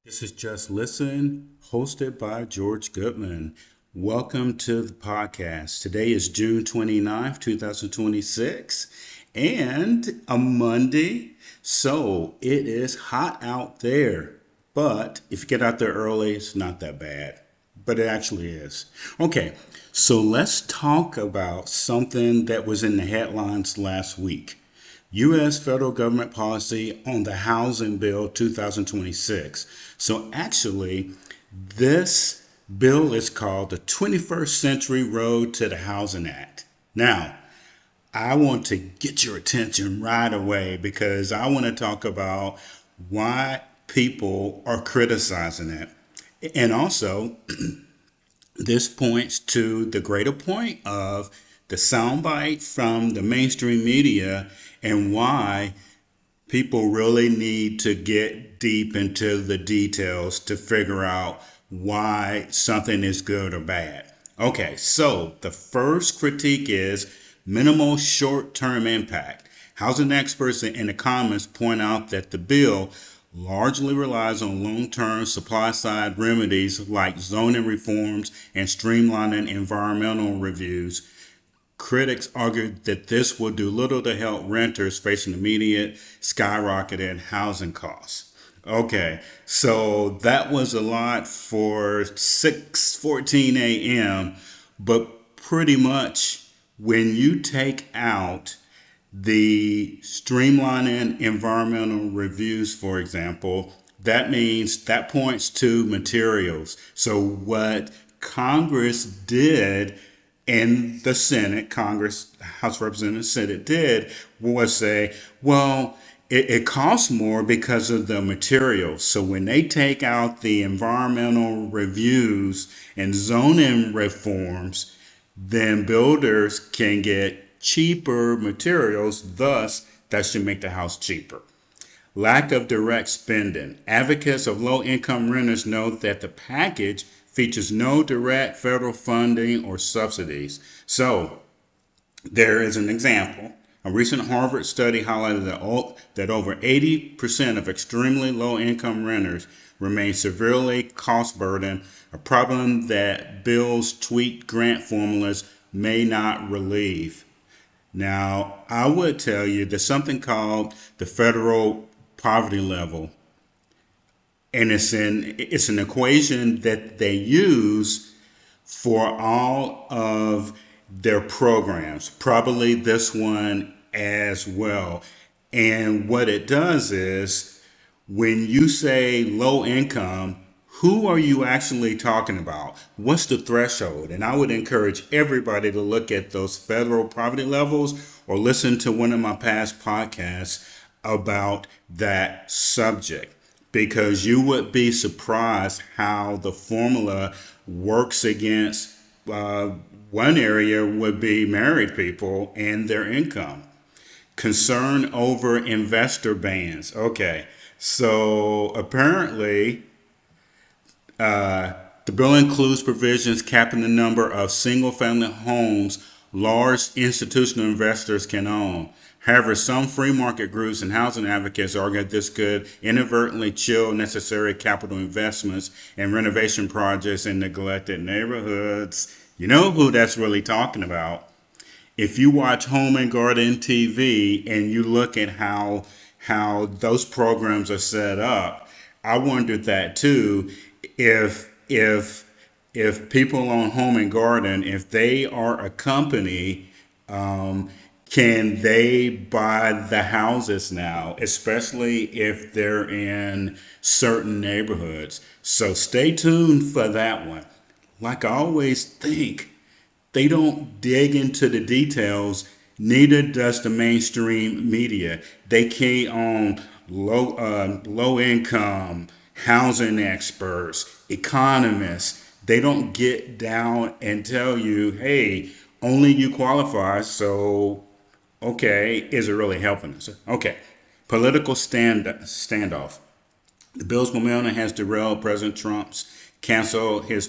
This is Just Listen, hosted by George Goodman. Welcome to the podcast. Today is June 29th, 2026, and a Monday. So it is hot out there. But if you get out there early, it's not that bad. But it actually is. Okay, so let's talk about something that was in the headlines last week. U.S. federal government policy on the Housing Bill 2026. So, actually, this bill is called the 21st Century Road to the Housing Act. Now, I want to get your attention right away because I want to talk about why people are criticizing it. And also, this points to the greater point of the soundbite from the mainstream media and why people really need to get deep into the details to figure out why something is good or bad. Okay, so the first critique is minimal short term impact. Housing experts and economists point out that the bill largely relies on long term supply side remedies like zoning reforms and streamlining environmental reviews. Critics argued that this will do little to help renters facing immediate skyrocketed housing costs. Okay, so that was a lot for 6:14 a.m., but pretty much when you take out the streamlining environmental reviews, for example, that means that points to materials. So what Congress did in the Senate, Congress, House of Representatives, Senate did was say, well, it costs more because of the materials. So when they take out the environmental reviews and zoning reforms, then builders can get cheaper materials. Thus, that should make the house cheaper. Lack of direct spending. Advocates of low income renters note that the package features no direct federal funding or subsidies. So, there is an example. A recent Harvard study highlighted that over 80% of extremely low income renters remain severely cost burdened, a problem that Bill's tweaked grant formulas may not relieve. Now, I would tell you there's something called the federal poverty level, and it's an equation that they use for all of their programs, probably this one as well. And what it does is when you say low income, who are you actually talking about? What's the threshold? And I would encourage everybody to look at those federal poverty levels or listen to one of my past podcasts about that subject because you would be surprised how the formula works against uh, one area would be married people and their income. Concern over investor bans. Okay, so apparently the bill includes provisions capping the number of single family homes large institutional investors can own. However, some free market groups and housing advocates argue that this could inadvertently chill necessary capital investments and renovation projects in neglected neighborhoods. You know who that's really talking about. If you watch Home and Garden TV and you look at how those programs are set up, I wondered that too. If people on Home and Garden, if they are a company, um, can they buy the houses now, especially if they're in certain neighborhoods? So stay tuned for that one. Like I always think, they don't dig into the details. Neither does the mainstream media. They key on low income, housing experts, economists. They don't get down and tell you, hey, only you qualify. So, okay, is it really helping us? Okay, political standoff. The bill's momentum has derailed President Trump's cancel his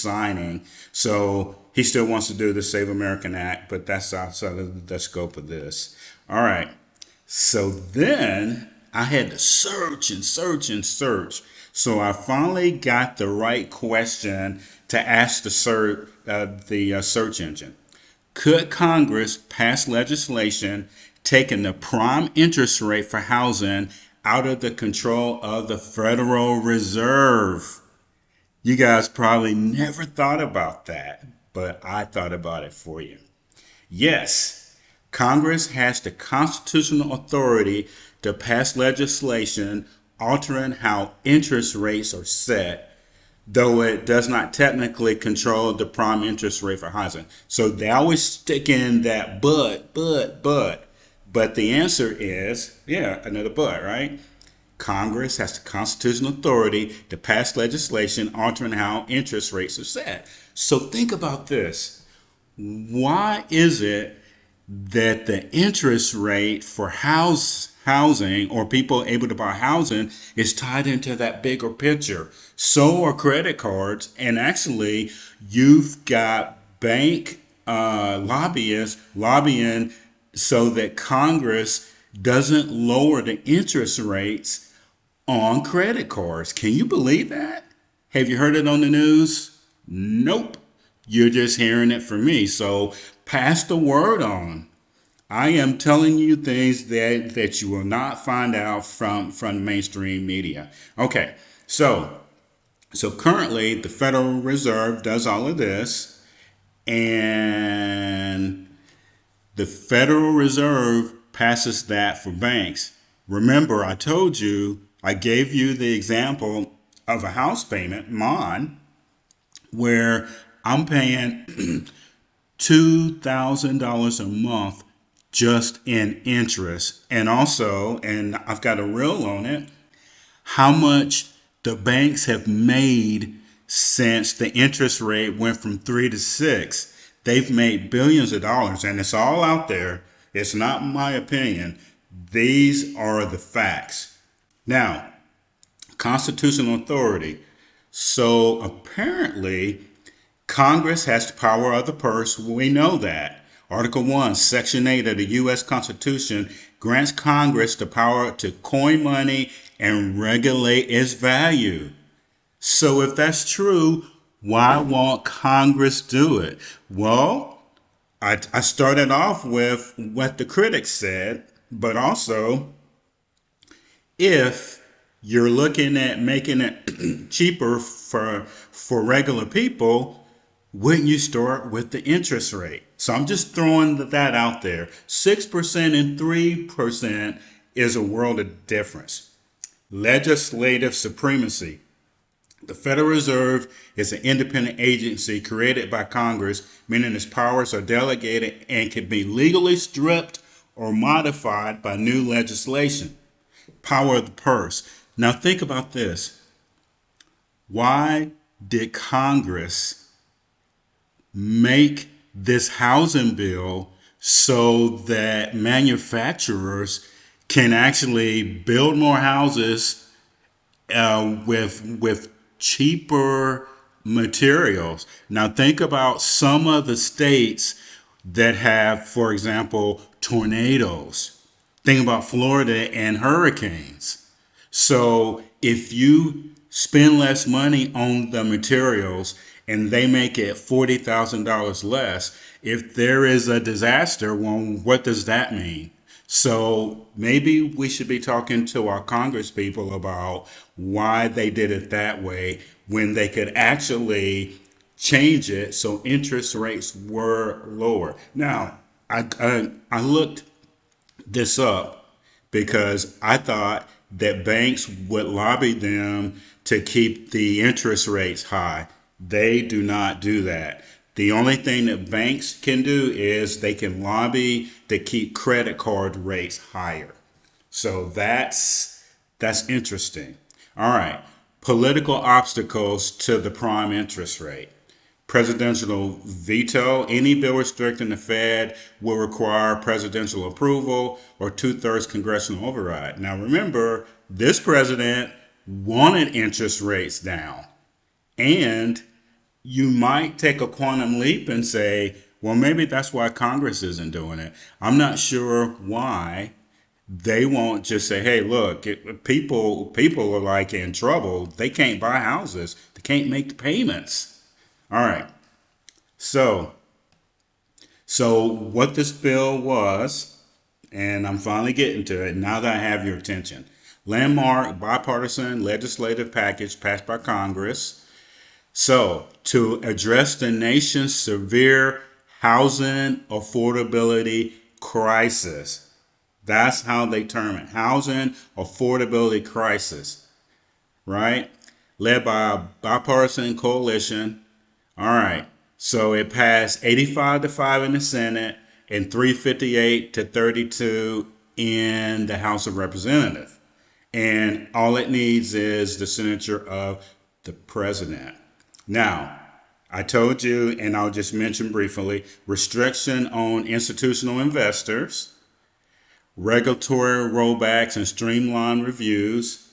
signing. So he still wants to do the Save American Act, but that's outside of the scope of this. All right. So then I had to search and search and search. So I finally got the right question to ask the search engine. Could Congress pass legislation taking the prime interest rate for housing out of the control of the Federal Reserve? You guys probably never thought about that, but I thought about it for you. Yes, Congress has the constitutional authority to pass legislation altering how interest rates are set, though it does not technically control the prime interest rate for housing. So they always stick in that but. But the answer is, yeah, another but, right? Congress has the constitutional authority to pass legislation altering how interest rates are set. So think about this. Why is it that the interest rate for housing or people able to buy housing is tied into that bigger picture? So are credit cards, and actually, you've got bank lobbyists lobbying so that Congress doesn't lower the interest rates on credit cards. Can you believe that? Have you heard it on the news? Nope. You're just hearing it from me. So pass the word on. I am telling you things that you will not find out from mainstream media. Okay, so currently the Federal Reserve does all of this, and the Federal Reserve passes that for banks. Remember, I gave you the example of a house payment, mine, where I'm paying $2,000 a month just in interest. And also, and I've got a reel on it, how much the banks have made since the interest rate went from 3 to 6. They've made billions of dollars, and it's all out there. It's not my opinion. These are the facts. Now, constitutional authority. So apparently, Congress has the power of the purse. We know that. Article 1, Section 8 of the U.S. Constitution grants Congress the power to coin money and regulate its value. So if that's true, why won't Congress do it? Well, I started off with what the critics said, but also if you're looking at making it cheaper for regular people, wouldn't you start with the interest rate? So I'm just throwing that out there. 6% and 3% is a world of difference. Legislative supremacy. The Federal Reserve is an independent agency created by Congress, meaning its powers are delegated and can be legally stripped or modified by new legislation. Power of the purse. Now think about this. Why did Congress make this housing bill so that manufacturers can actually build more houses with cheaper materials? Now think about some of the states that have, for example, tornadoes. Think about Florida and hurricanes. So if you spend less money on the materials and they make it $40,000 less, if there is a disaster, well, what does that mean? So maybe we should be talking to our Congress people about why they did it that way when they could actually change it so interest rates were lower. Now, I looked this up because I thought that banks would lobby them to keep the interest rates high. They do not do that. The only thing that banks can do is they can lobby to keep credit card rates higher. So that's interesting. All right. Political obstacles to the prime interest rate. Presidential veto. Any bill restricting the Fed will require presidential approval or two-thirds congressional override. Now remember, this president wanted interest rates down. And you might take a quantum leap and say, well, maybe that's why Congress isn't doing it. I'm not sure why They won't just say, "Hey, look, people are like in trouble. They can't buy houses. They can't make the payments." All right. So, so what this bill was, and I'm finally getting to it now that I have your attention. Landmark bipartisan legislative package passed by Congress. So, to address the nation's severe housing affordability crisis. That's how they term it. Housing affordability crisis, right? Led by a bipartisan coalition. All right. So it passed 85 to 5 in the Senate and 358 to 32 in the House of Representatives. And all it needs is the signature of the president. Now, I told you, and I'll just mention briefly, restriction on institutional investors, regulatory rollbacks and streamlined reviews,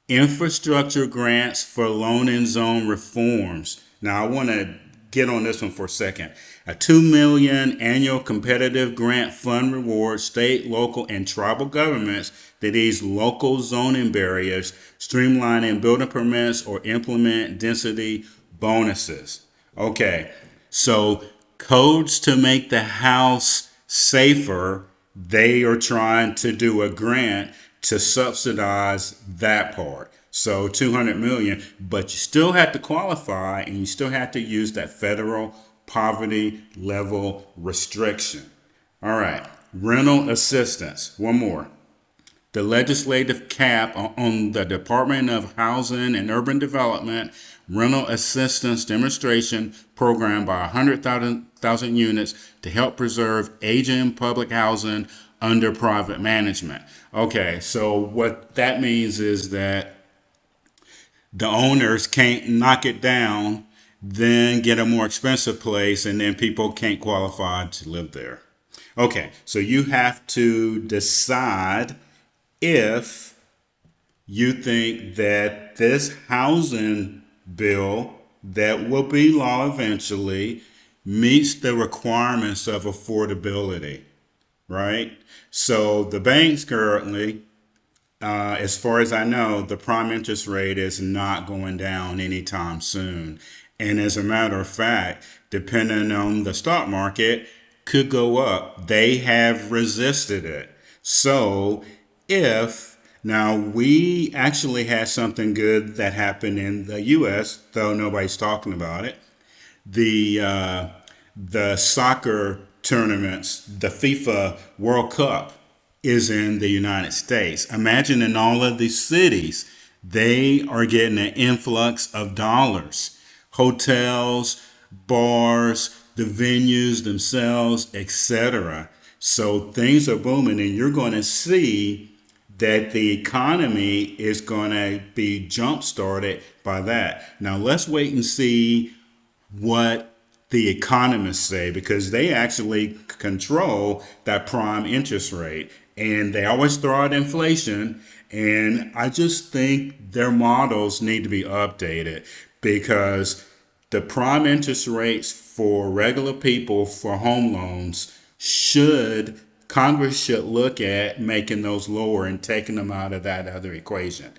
infrastructure grants for loan and zone reforms. Now, I want to get on this one for a second. A $2 million annual competitive grant fund rewards state, local, and tribal governments that ease local zoning barriers, streamlining building permits, or implement density bonuses. Okay, so codes to make the house safer. They are trying to do a grant to subsidize that part. So 200 million, but you still have to qualify and you still have to use that federal poverty level restriction. All right, rental assistance. One more. The legislative cap on the Department of Housing and Urban Development rental assistance demonstration program by 100,000 units to help preserve aging public housing under private management. Okay, so what that means is that the owners can't knock it down, then get a more expensive place, and then people can't qualify to live there. Okay, so you have to decide if you think that this housing bill that will be law eventually meets the requirements of affordability, right? So the banks currently, as far as I know, the prime interest rate is not going down anytime soon. And as a matter of fact, depending on the stock market, could go up. They have resisted it. So if now we actually had something good that happened in the U.S., though nobody's talking about it. The soccer tournaments, the FIFA World Cup is in the United States. Imagine in all of these cities, they are getting an influx of dollars. Hotels, bars, the venues themselves, etc. So things are booming, and you're going to see that the economy is going to be jump started by that. Now let's wait and see what the economists say, because they actually control that prime interest rate, and they always throw out inflation. And I just think their models need to be updated, because the prime interest rates for regular people for home loans should Congress should look at making those lower and taking them out of that other equation.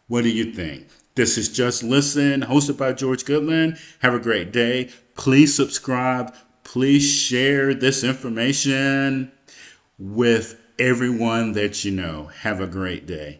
What do you think? This is Just Listen, hosted by George Goodman. Have a great day. Please subscribe. Please share this information with everyone that you know. Have a great day.